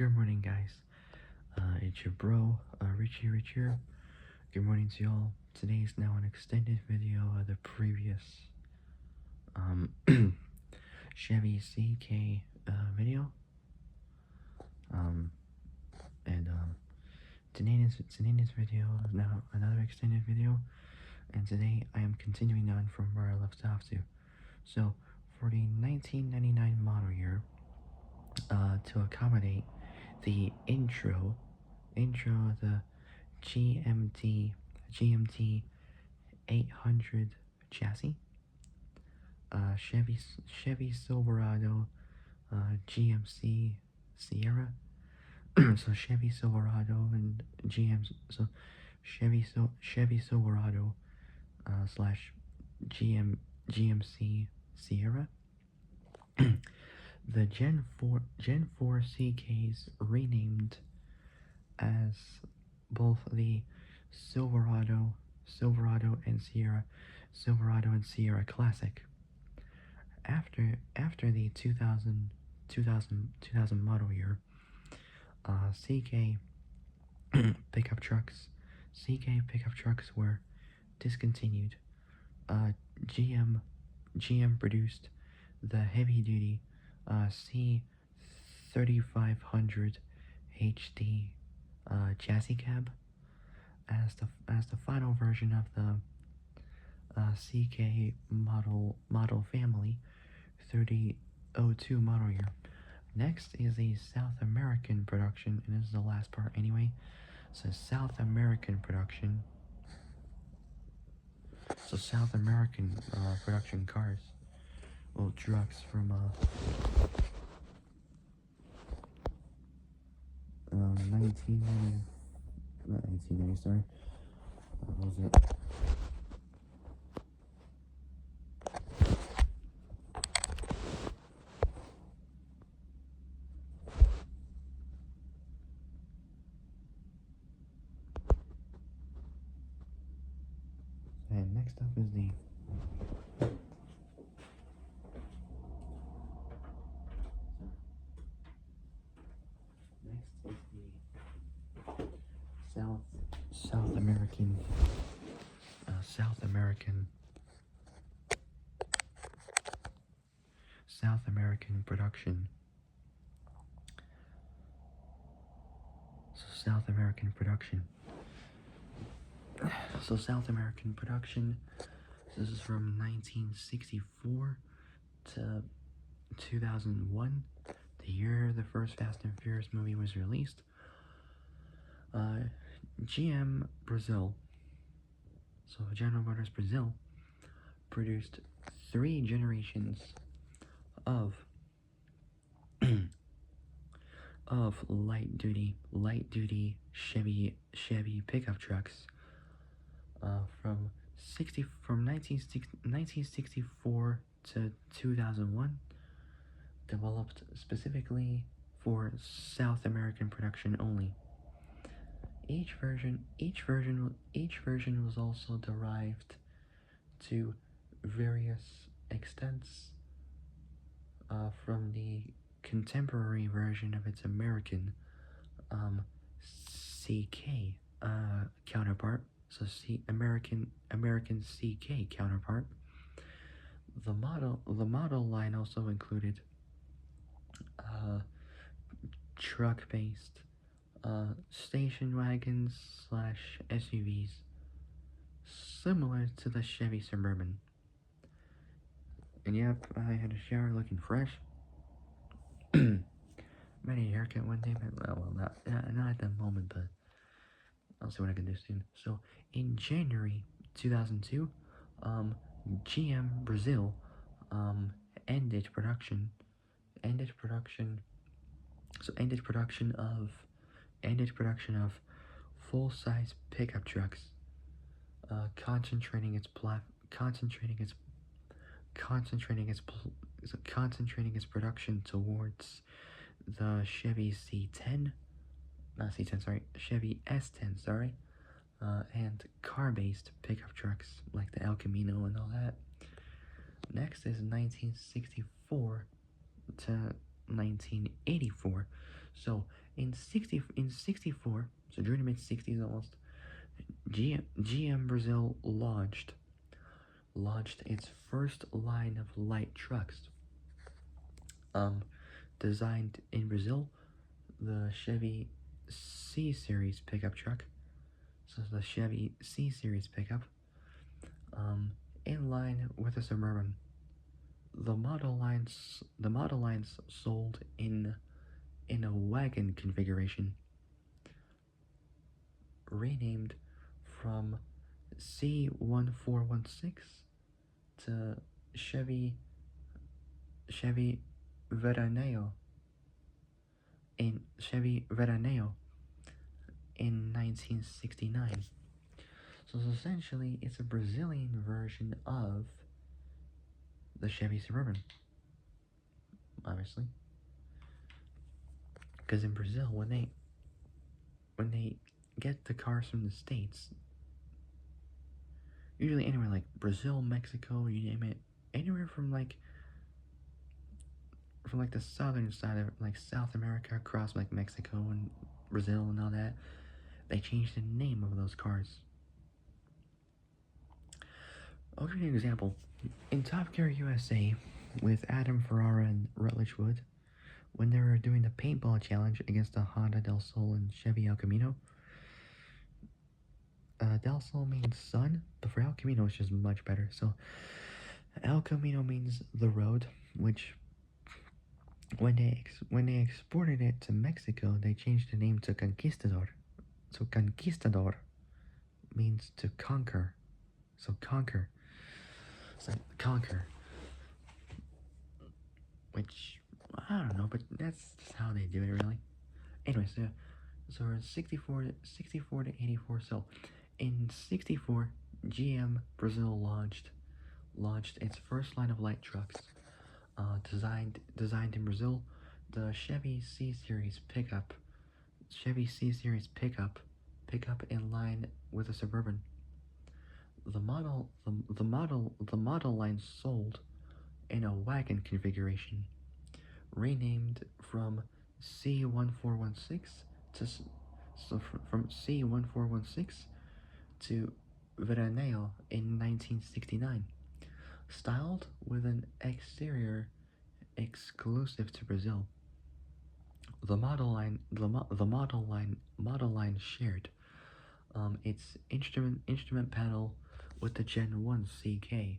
Good morning, guys. It's your bro, Rich here. Good morning to y'all. Today is now an extended video of the previous, um, Chevy CK, video. Today's video is now another extended video, and today I am continuing on from where I left off to. So, for the 1999 model year, to accommodate the intro of the GMT 800 chassis, Chevy Silverado, GMC Sierra. So Chevy Silverado and Chevy Silverado slash GMC Sierra. The Gen 4 CKs renamed as both the Silverado and Sierra Classic. After the 2000 model year, CK pickup trucks were discontinued. GM produced the heavy duty C3500 HD chassis cab as the final version of the CK model family through the 02 model year. Next is the South American production, and this is the last part anyway. So South American production. So South American production cars, well, trucks from 1990, sorry. What was it? And next up is the South American production. So South American production. This is from 1964 to 2001, the year the first Fast and Furious movie was released. GM Brazil, so General Motors Brazil, produced 3 generations of light duty Chevy pickup trucks from 1964 to 2001, developed specifically for South American production only. Each version was also derived to various extents from the contemporary version of its American CK counterpart. So American CK counterpart. The model line also included truck-based station wagons slash SUVs, similar to the Chevy Suburban. And yep, I had a shower looking fresh. Might need a haircut one day, but not at the moment, but I'll see what I can do soon. So in January 2002, GM Brazil ended production of full-size pickup trucks, concentrating its production towards the Chevy Chevy S10, and car-based pickup trucks like the El Camino and all that. Next is 1964 to 1984. So in 64, so during the mid 60s almost, GM Brazil launched its first line of light trucks. Designed in Brazil, the Chevy C Series pickup truck. So the Chevy C Series pickup, in line with the Suburban. The model lines sold in a wagon configuration, renamed from C1416 to Chevy Veraneo Chevy Veraneo in 1969. So essentially, it's a Brazilian version of the Chevy Suburban, obviously. Because in Brazil, when they get the cars from the States, usually anywhere like Brazil, Mexico, you name it, anywhere from like the southern side of like South America across like Mexico and Brazil and all that, they changed the name of those cars. I'll give you an example. In Top Gear USA, with Adam Ferrara and Rutledge Wood, when they were doing the paintball challenge against the Honda Del Sol and Chevy El Camino, Del Sol means sun, but for El Camino it's just much better. So El Camino means the road, which when they exported it to Mexico, they changed the name to Conquistador. So Conquistador means to conquer. So conquer. So conquer. Which I don't know, but that's just how they do it, really. Anyways, so we're 64 to 84. So in 64, GM Brazil launched its first line of light trucks, designed in Brazil, the Chevy C Series pickup, in line with a Suburban. The model line sold in a wagon configuration, renamed from C1416 from C1416 to Veraneo in 1969, styled with an exterior exclusive to Brazil. The model line shared its instrument panel with the Gen 1 CK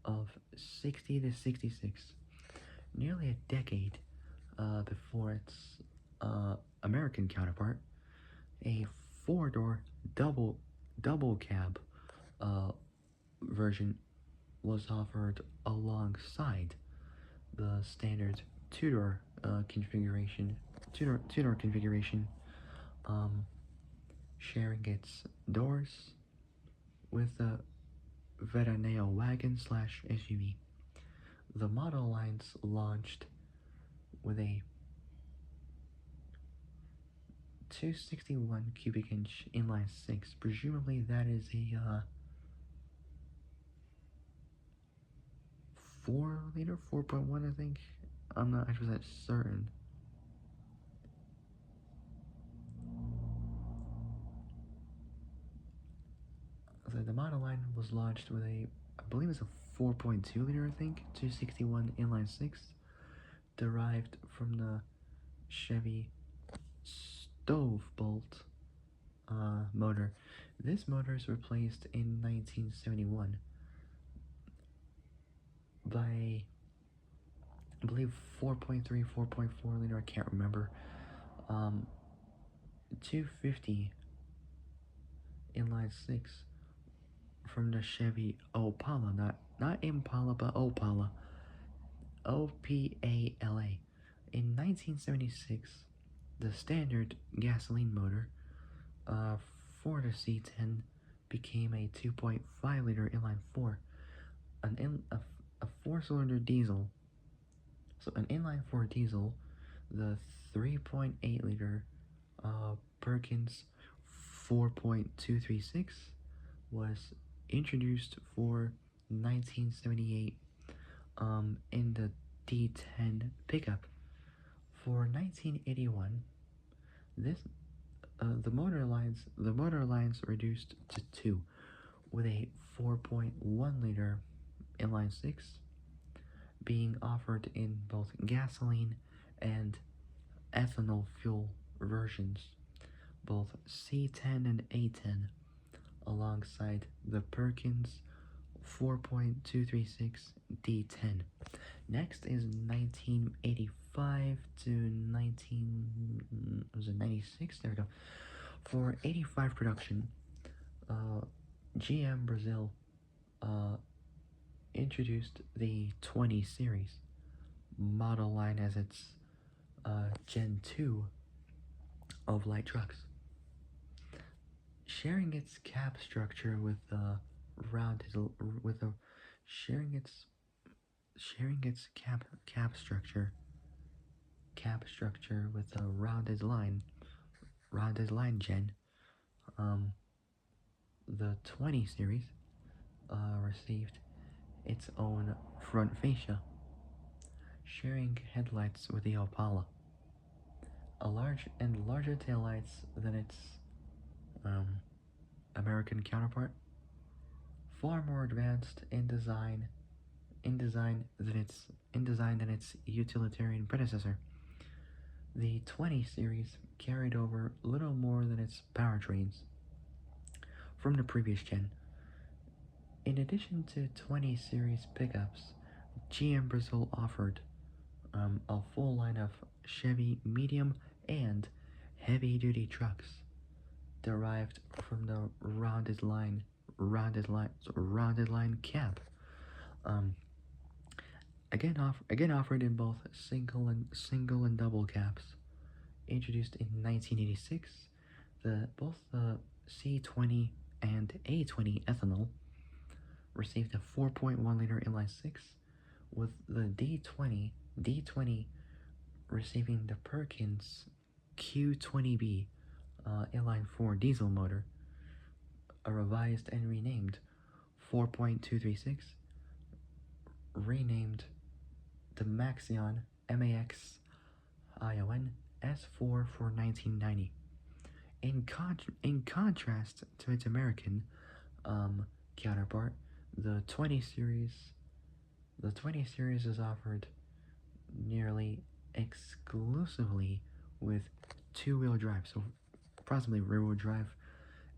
of 60 to 66, nearly a decade before its American counterpart. A four-door double cab version was offered alongside the standard two-door configuration, sharing its doors with the Veraneo wagon slash SUV. The model lines launched with a 261 cubic inch inline six. Presumably that is a 4-liter, 4.1, I think. I'm not actually that certain. So the model line was launched with I believe it's a 4.2 liter, I think, 261 inline six, derived from the Chevy stove bolt motor. This motor is replaced in 1971 by, I believe, 4.3, 4.4 liter, I can't remember, 250 inline six from the Chevy Opala, not Impala, but Opala, Opala. In 1976, the standard gasoline motor for the C10 became a 2.5 liter inline four, a four-cylinder diesel. So an inline four diesel, the 3.8 liter Perkins 4.236 was introduced for 1978 in the D10 pickup. For 1981, This the motor lines reduced to two, with a 4.1 liter inline six being offered in both gasoline and ethanol fuel versions, both C10 and A10, alongside the Perkins 4.236 D10. Next is 1985 to 96. There we go. For 85 production, uh, GM Brazil uh, introduced the 20 series model line as its Gen 2 of light trucks, sharing its cab structure with the rounded with a sharing its cab structure with a rounded line gen. Um, the 20 series received its own front fascia, sharing headlights with the Opala, a larger taillights than its um, American counterpart, far more advanced in design than its utilitarian predecessor. The 20 series carried over little more than its powertrains from the previous gen. In addition to 20 series pickups, GM Brazil offered a full line of Chevy medium and heavy-duty trucks derived from the rounded line cab. Um, again offered in both single and double cabs. Introduced in 1986, both the C20 and A20 ethanol received a 4.1 liter inline six, with the D20 receiving the Perkins Q20B inline 4 diesel motor, a revised and renamed 4.236, renamed the Maxion MAXION S4 for 1990. In contrast to its American counterpart, the 20 series is offered nearly exclusively with two-wheel drive, so approximately rear-wheel drive.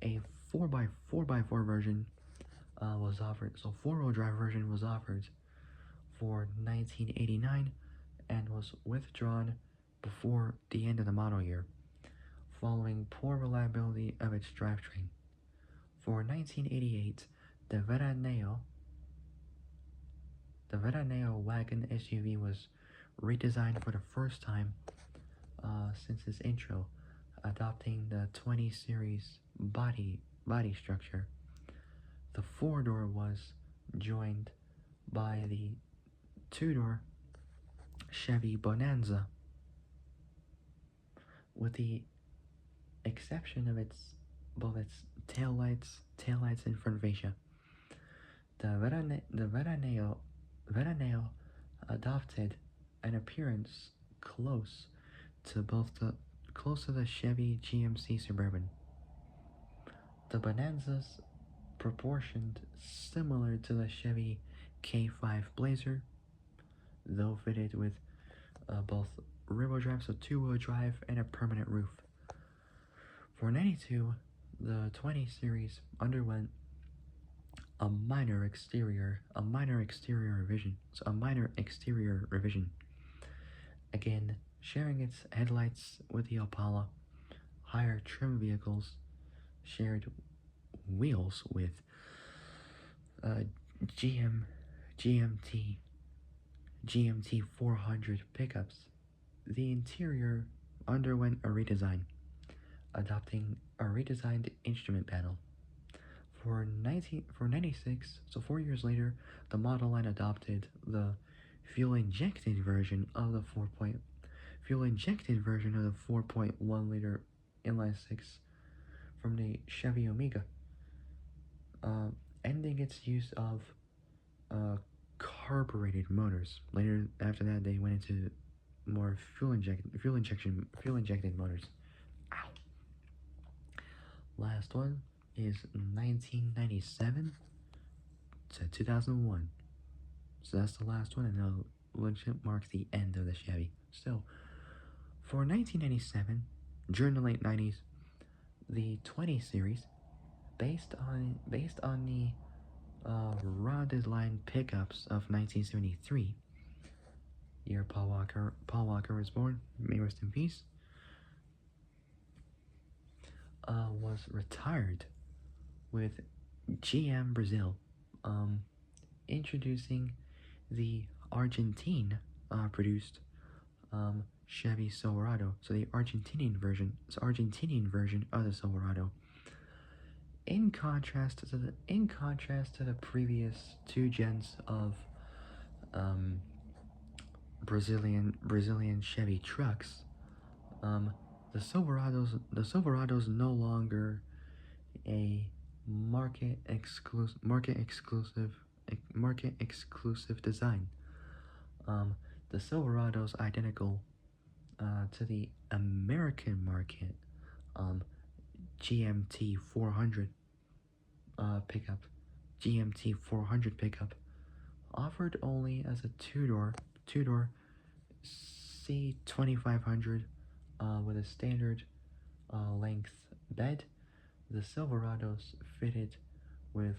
A 4x4 version was offered, so four-wheel drive version was offered for 1989 and was withdrawn before the end of the model year, following poor reliability of its drivetrain. For 1988, the Veraneo wagon SUV was redesigned for the first time since its intro, adopting the 20 series body structure. The four-door was joined by the two-door Chevy Bonanza, with the exception of its taillights and front fascia. The Veraneo adopted an appearance close to the Chevy GMC Suburban. The Bonanza's proportioned similar to the Chevy K5 Blazer, though fitted with both rear-wheel drive, so two-wheel drive, and a permanent roof. For 92, the 20 series underwent a minor exterior revision. Again, sharing its headlights with the Opala, higher trim vehicles shared wheels with uh, GM GMT 400 pickups. The interior underwent a redesign, adopting a redesigned instrument panel. For 96, so 4 years later, the model line adopted the fuel-injected version of the 4.1 liter inline six from the Chevy Omega, ending its use of carbureted motors. Later, after that, they went into more fuel injected motors. Last one is 1997 to 2001. So that's the last one, and it'll legit mark the end of the Chevy. So, for 1997, during the late 90s, the 20 series, based on the rounded line pickups of 1973, year Paul Walker was born, may rest in peace, was retired with GM Brazil, introducing the Argentine produced Chevy Silverado, so the Argentinian version of the Silverado. In contrast to the previous two gens of um, Brazilian Chevy trucks, the Silverado's no longer a market exclusive design. The Silverado's identical to the American market GMT 400 pickup, offered only as a two-door C2500 with a standard length bed. The Silverados fitted with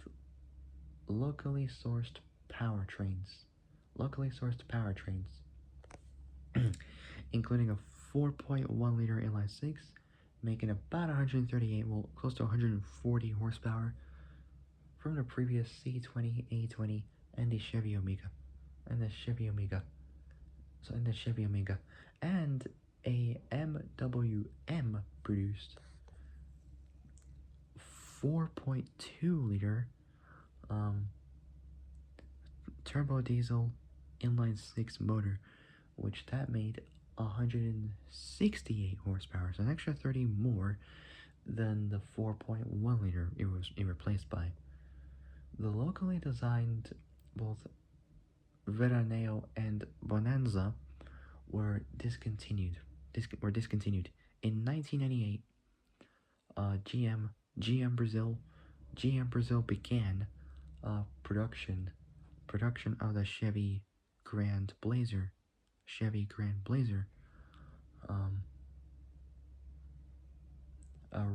locally sourced powertrains, including a 4.1 liter inline six, making about 138, well, close to 140 horsepower from the previous C20, A20, and the Chevy Omega, and and a MWM produced 4.2 liter turbo diesel inline six motor, which that made 168 horsepower, so an extra 30 more than the 4.1 liter it was replaced by. The locally designed both Veraneo and Bonanza were discontinued. In 1998. GM Brazil began production of the Chevy Grand Blazer,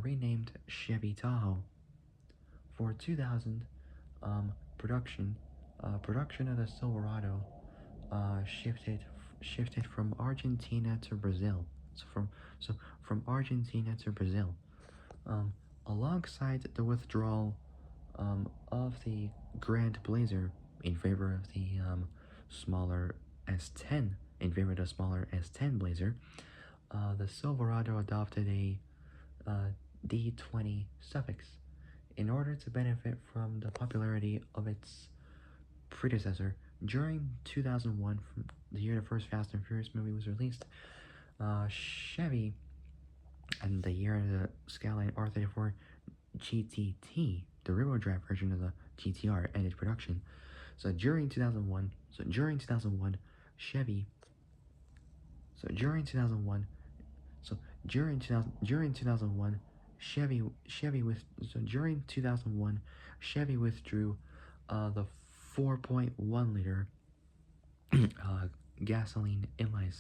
renamed Chevy Tahoe. For 2000, production of the Silverado shifted from Argentina to Brazil. From Argentina to Brazil. Alongside the withdrawal of the Grand Blazer in favor of the smaller S10, Blazer, the Silverado adopted a D20 suffix in order to benefit from the popularity of its predecessor. During 2001, from the year the first Fast and Furious movie was released, Chevy, and the year the Skyline R34 GTT, the rear-wheel drive version of the GTR, ended production. So during 2001, Chevy. So during 2001, Chevy withdrew the 4.1 liter gasoline inline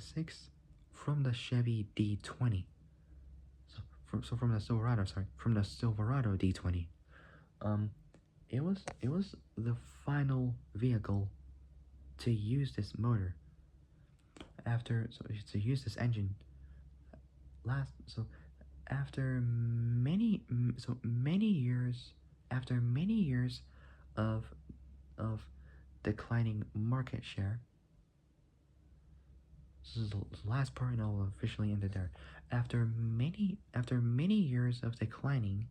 six from the Chevy D20. From the Silverado D20. It was the final vehicle to use this motor to use this engine after many years of declining market share. This is the last part, and I'll officially end it there. After many years of declining,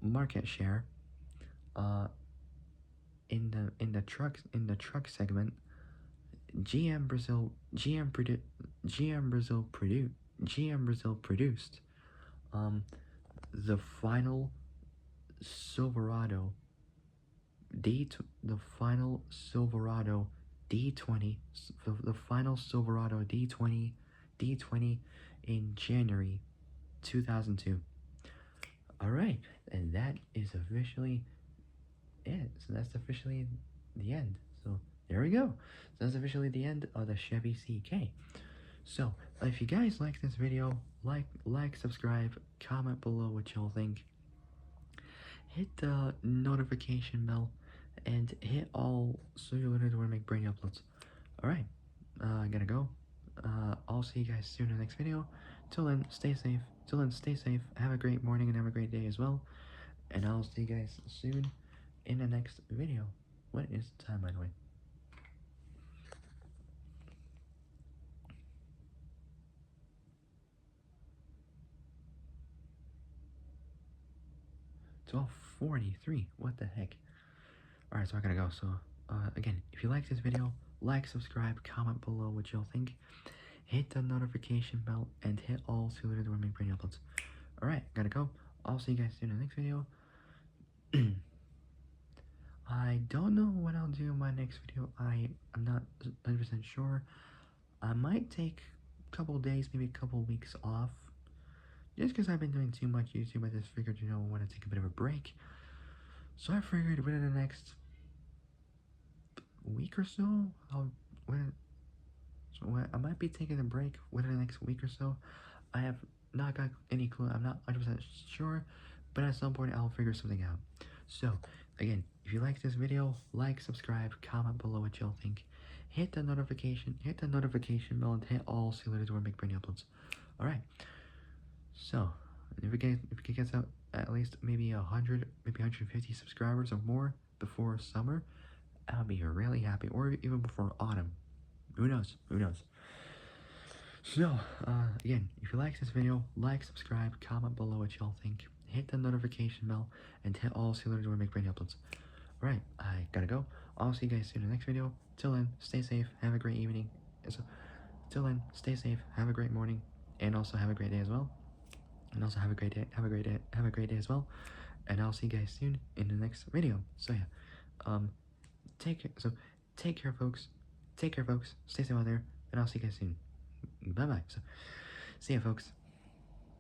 market share, in the truck segment, GM Brazil produced the final Silverado the final Silverado D20, the final Silverado D20 in January 2002. All right, and that is officially it. So that's officially the end. So there we go. So that's officially the end of the Chevy CK. So if you guys like this video, subscribe, comment below what y'all think. Hit the notification bell and hit all so you'll know when I make brain uploads. Alright, I gotta go. I'll see you guys soon in the next video. Till then, stay safe. Till then, stay safe. Have a great morning and have a great day as well. And I'll see you guys soon in the next video. What is the time, by the way? 12:43. What the heck? Alright, so I gotta go. So, again, if you like this video, subscribe, comment below what y'all think. Hit the notification bell and hit all so you know when I make brain uploads. Alright, gotta go. I'll see you guys soon in the next video. I don't know what I'll do in my next video. I'm not 100% sure. I might take a couple days, maybe a couple weeks off. Just because I've been doing too much YouTube, I just figured, I want to take a bit of a break. So I figured within the next week or so, I might be taking a break within the next week or so. I have not got any clue. I'm not 100% sure, but at some point I'll figure something out. So, again, if you like this video, subscribe, comment below what y'all think. Hit the notification bell, and hit all so you know make brain uploads. Alright, so, if we can get out at least maybe 100, maybe 150 subscribers or more before summer, I'll be really happy, or even before autumn. Who knows? So, again, if you like this video, subscribe, comment below what y'all think, hit the notification bell, and hit all so you know make brain uploads. Alright, I gotta go. I'll see you guys soon in the next video. Till then, stay safe, have a great evening. So, till then, stay safe, have a great morning, and also have a great day as well. And also have a great day, as well. And I'll see you guys soon in the next video. So yeah, take care, folks. Take care, folks. Stay safe out there, and I'll see you guys soon. Bye bye. So, see ya, folks.